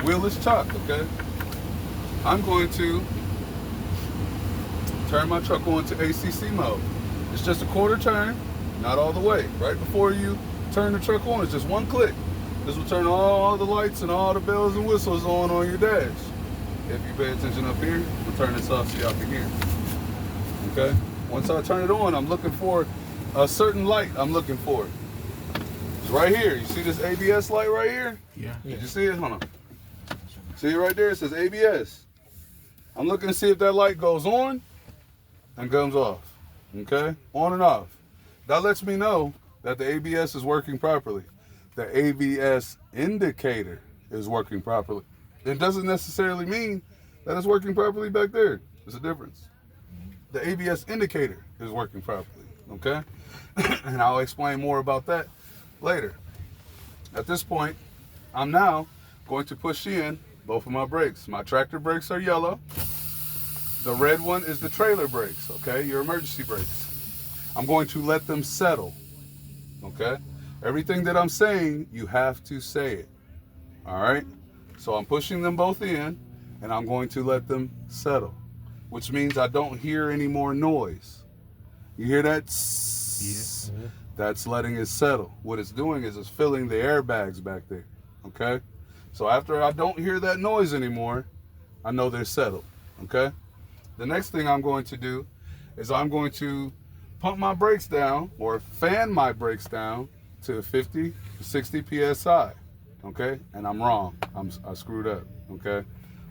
wheel is chock, okay? I'm going to turn my truck on to ACC mode. It's just a quarter turn, not all the way. Right before you turn the truck on, it's just one click. This will turn all the lights and all the bells and whistles on your dash. If you pay attention up here, we'll turn this off so y'all can hear. Okay? Once I turn it on, I'm looking for a certain light I'm looking for. It's right here. You see this ABS light right here? Yeah. Did you see it? Hold on. See it right there? It says ABS. I'm looking to see if that light goes on and comes off. Okay? On and off. That lets me know that the ABS is working properly. The ABS indicator is working properly. It doesn't necessarily mean that it's working properly back there. There's a difference. The ABS indicator is working properly. Okay? And I'll explain more about that later. At this point, I'm now going to push in both of my brakes. My tractor brakes are yellow. The red one is the trailer brakes, okay? Your emergency brakes. I'm going to let them settle, okay? Everything that I'm saying, you have to say it, all right? So I'm pushing them both in, and I'm going to let them settle, which means I don't hear any more noise. You hear that? Yes. That's letting it settle. What it's doing is it's filling the airbags back there, okay? So after I don't hear that noise anymore, I know they're settled, okay? The next thing I'm going to do is I'm going to pump my brakes down or fan my brakes down to 50, 60 PSI, okay? And I'm wrong. I screwed up, okay?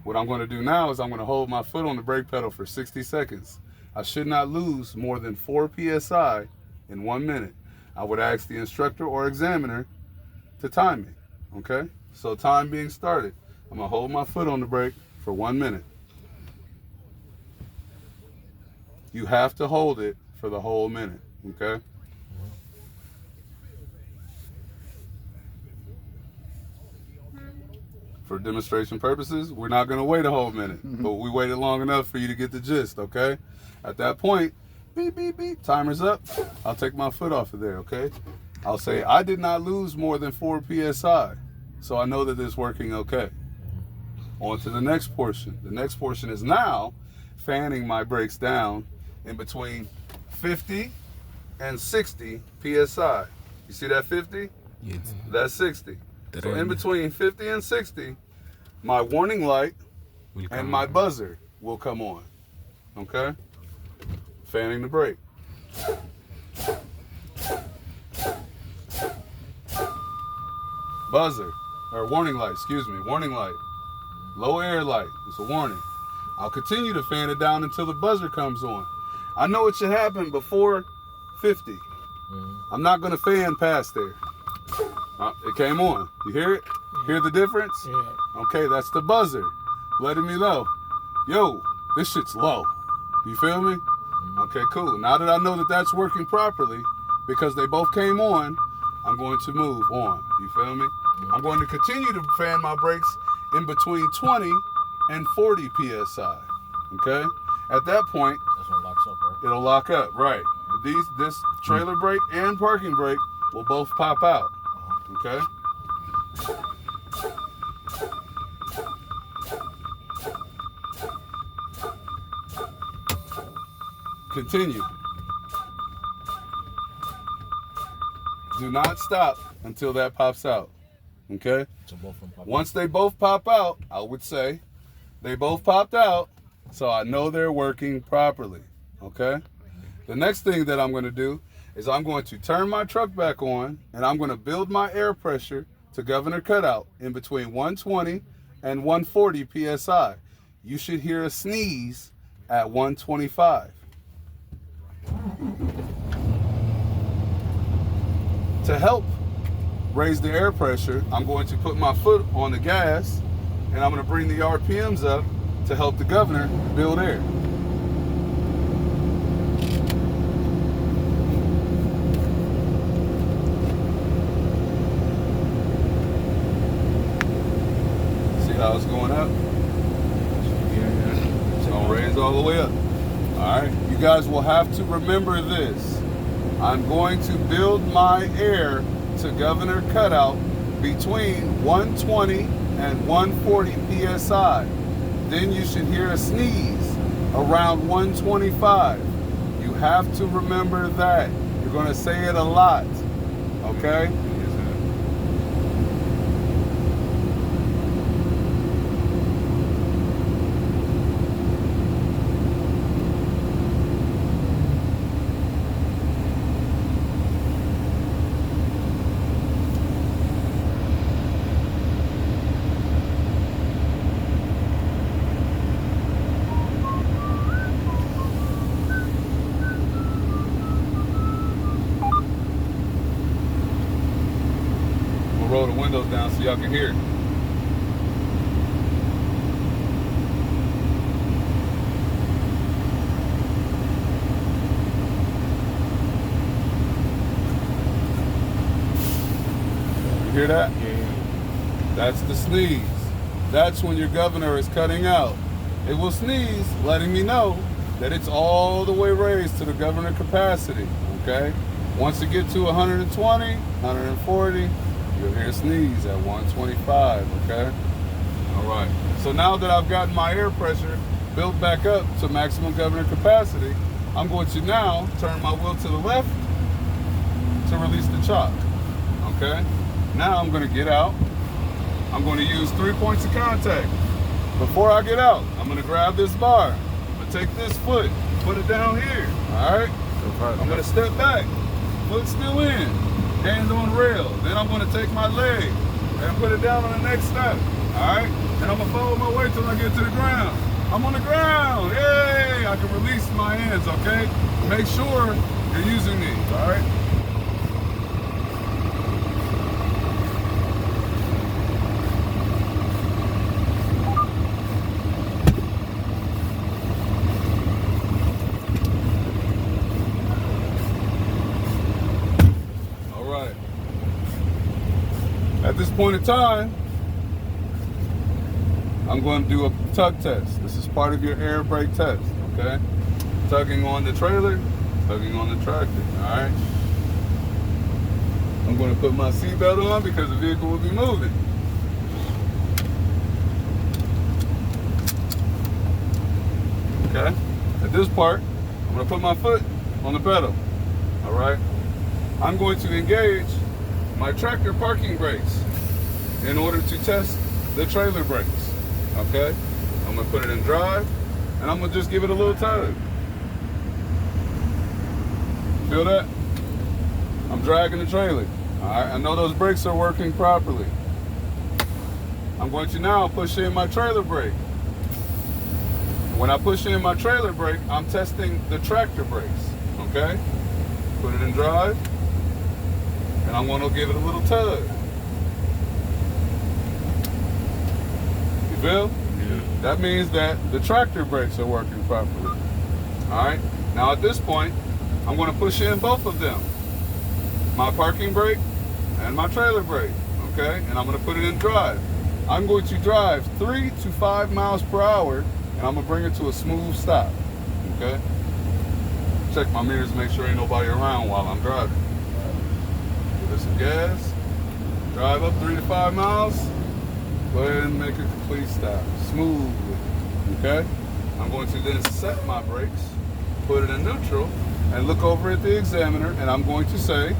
What I'm going to do now is I'm going to hold my foot on the brake pedal for 60 seconds. I should not lose more than 4 PSI in 1 minute. I would ask the instructor or examiner to time me, okay? So time being started. I'm going to hold my foot on the brake for 1 minute. You have to hold it for the whole minute, okay? For demonstration purposes, we're not going to wait a whole minute, but we waited long enough for you to get the gist, okay? At that point, beep, beep, beep, timer's up. I'll take my foot off of there, okay? I'll say, I did not lose more than 4 PSI, so I know that it's working okay. On to the next portion. The next portion is now fanning my brakes down in between 50 and 60 PSI. You see that 50? Yes. That's 60. So in between 50 and 60, my warning light and my buzzer will come on. Okay? Fanning the brake. Buzzer, or warning light, excuse me, warning light. Low air light, it's a warning. I'll continue to fan it down until the buzzer comes on. I know it should happen before 50. I'm not gonna fan past there. It came on. You hear it? Hear the difference? Yeah. Okay, that's the buzzer letting me know, yo, this shit's low. You feel me? Okay, cool. Now that I know that that's working properly, because they both came on, I'm going to move on. You feel me? I'm going to continue to fan my brakes in between 20 and 40 PSI. Okay? At that point, That's when it locks up, right? it'll lock up, right? This trailer brake and parking brake will both pop out. Okay? Continue. Do not stop until that pops out. Okay? So both of them pop Once they both pop out, I would say they both popped out, so I know they're working properly. Okay? The next thing that I'm going to do is I'm going to turn my truck back on, and I'm going to build my air pressure to governor cutout in between 120 and 140 PSI. You should hear a sneeze at 125. To help raise the air pressure, I'm going to put my foot on the gas, and I'm going to bring the RPMs up to help the governor build air. See how it's going up? It's going to raise all the way up. All right, you guys will have to remember this. I'm going to build my air to governor cutout between 120 and 140 psi. Then you should hear a sneeze around 125. You have to remember that. You're going to say it a lot, okay? Roll the windows down so y'all can hear it. You hear that? Yeah. That's the sneeze. That's when your governor is cutting out. It will sneeze, letting me know that it's all the way raised to the governor capacity, okay? Once it gets to 120, 140, you'll hear a sneeze at 125, okay? All right. So now that I've gotten my air pressure built back up to maximum governor capacity, I'm going to now turn my wheel to the left to release the chock, okay? Now I'm going to get out. I'm going to use 3 points of contact. Before I get out, I'm going to grab this bar. I'm going to take this foot, put it down here, all right? I'm going to step back, foot still in. Hand on rail. Then I'm going to take my leg and put it down on the next step. All right? And I'm going to follow my way till I get to the ground. I'm on the ground. Yay! I can release my hands, okay? Make sure you're using these, all right? At this point in time, I'm going to do a tug test. This is part of your air brake test, okay? Tugging on the trailer, tugging on the tractor, all right? I'm going to put my seatbelt on because the vehicle will be moving. Okay? At this part, I'm going to put my foot on the pedal, all right? I'm going to engage my tractor parking brakes in order to test the trailer brakes, okay? I'm gonna put it in drive, and I'm gonna just give it a little tug. Feel that? I'm dragging the trailer, all right? I know those brakes are working properly. I'm going to now push in my trailer brake. When I push in my trailer brake, I'm testing the tractor brakes, okay? Put it in drive, and I'm going to give it a little tug. You feel? Yeah. That means that the tractor brakes are working properly. All right? Now at this point, I'm going to push in both of them. My parking brake and my trailer brake, okay? And I'm going to put it in drive. I'm going to drive 3 to 5 miles per hour, and I'm going to bring it to a smooth stop, okay? Check my mirrors, make sure ain't nobody around while I'm driving. Give it some gas, drive up 3 to 5 miles, go ahead and make a complete stop, smoothly, okay? I'm going to then set my brakes, put it in neutral, and look over at the examiner, and I'm going to say,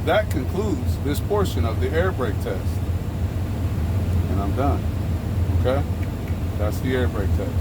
that concludes this portion of the air brake test. And I'm done, okay? That's the air brake test.